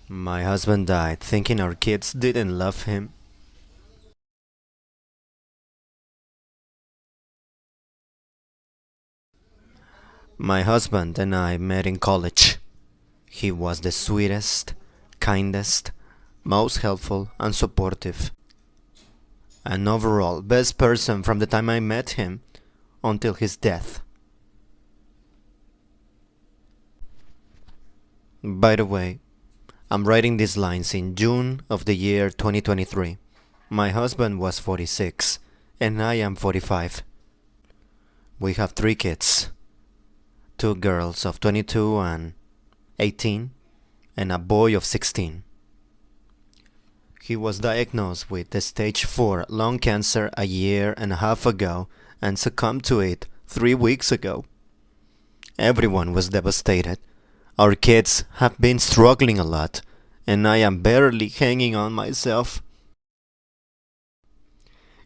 My husband died thinking our kids didn't love him. My husband and I met in college. He was the sweetest, kindest, most helpful and supportive, and overall best person from the time I met him until his death. By the way, I'm writing these lines in June of the year 2023. My husband was 46 and I am 45. We have 3 kids, 2 girls of 22 and 18 and a boy of 16. He was diagnosed with the stage 4 lung cancer a year and a half ago and succumbed to it 3 weeks ago. Everyone was devastated. Our kids have been struggling a lot, and I am barely hanging on myself.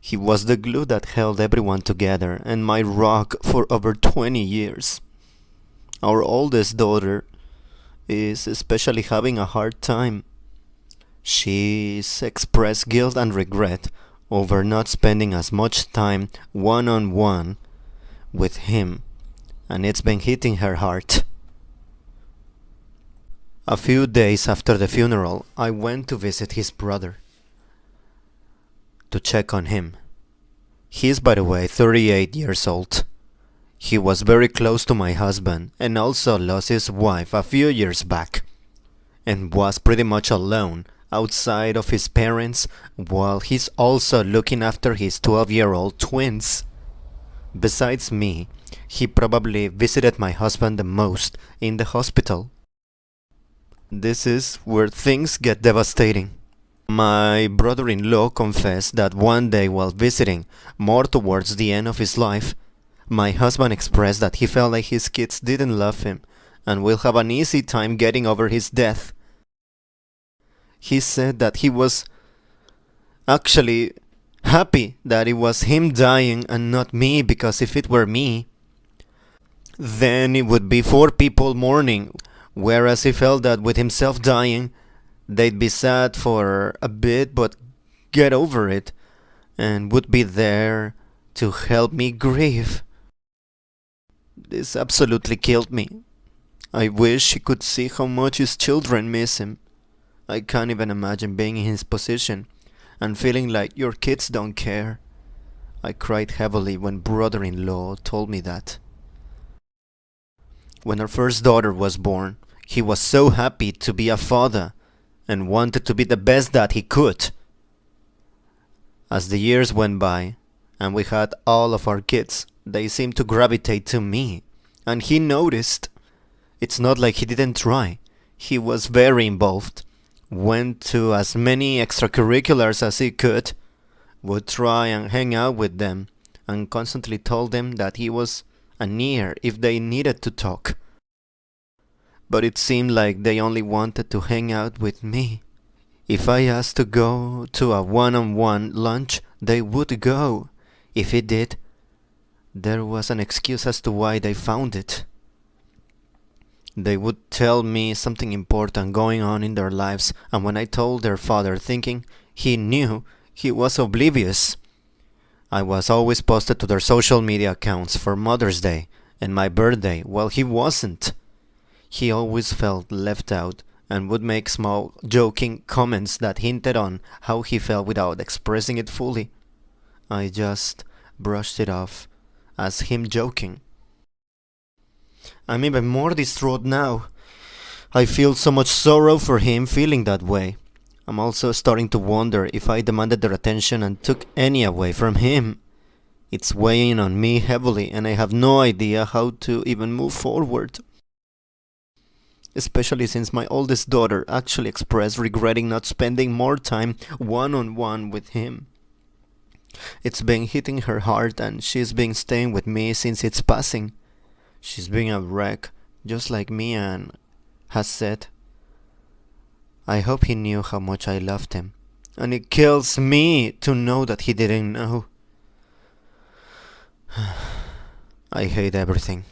He was the glue that held everyone together and my rock for over 20 years. Our oldest daughter is especially having a hard time. She's expressed guilt and regret over not spending as much time one-on-one with him, and it's been hitting her heart. A few days after the funeral, I went to visit his brother to check on him. He's, by the way, 38 years old. He was very close to my husband and also lost his wife a few years back and was pretty much alone outside of his parents while he's also looking after his 12-year-old twins. Besides me, he probably visited my husband the most in the hospital. This is where things get devastating. My brother-in-law confessed that one day while visiting, more towards the end of his life, my husband expressed that he felt like his kids didn't love him and will have an easy time getting over his death. He said that he was actually happy that it was him dying and not me, because if it were me, then it would be 4 people mourning, whereas he felt that with himself dying, they'd be sad for a bit but get over it and would be there to help me grieve. This absolutely killed me. I wish he could see how much his children miss him. I can't even imagine being in his position and feeling like your kids don't care. I cried heavily when brother-in-law told me that. When our first daughter was born, he was so happy to be a father and wanted to be the best that he could. As the years went by and we had all of our kids, they seemed to gravitate to me, and he noticed. It's not like he didn't try. He was very involved, went to as many extracurriculars as he could, would try and hang out with them, and constantly told them that he was an ear if they needed to talk. But it seemed like they only wanted to hang out with me. If I asked to go to a one-on-one lunch, they would go. If he did, there was an excuse as to why they found it. They would tell me something important going on in their lives, and when I told their father, thinking he knew, he was oblivious. I was always posted to their social media accounts for Mother's Day and my birthday, while he wasn't. He always felt left out and would make small joking comments that hinted on how he felt without expressing it fully. I just brushed it off as him joking. I'm even more distraught now. I feel so much sorrow for him feeling that way. I'm also starting to wonder if I demanded their attention and took any away from him. It's weighing on me heavily and I have no idea how to even move forward. Especially since my oldest daughter actually expressed regretting not spending more time one-on-one with him. It's been hitting her hard and she's been staying with me since its passing. She's been a wreck, just like me, and has said, I hope he knew how much I loved him. And it kills me to know that he didn't know. I hate everything.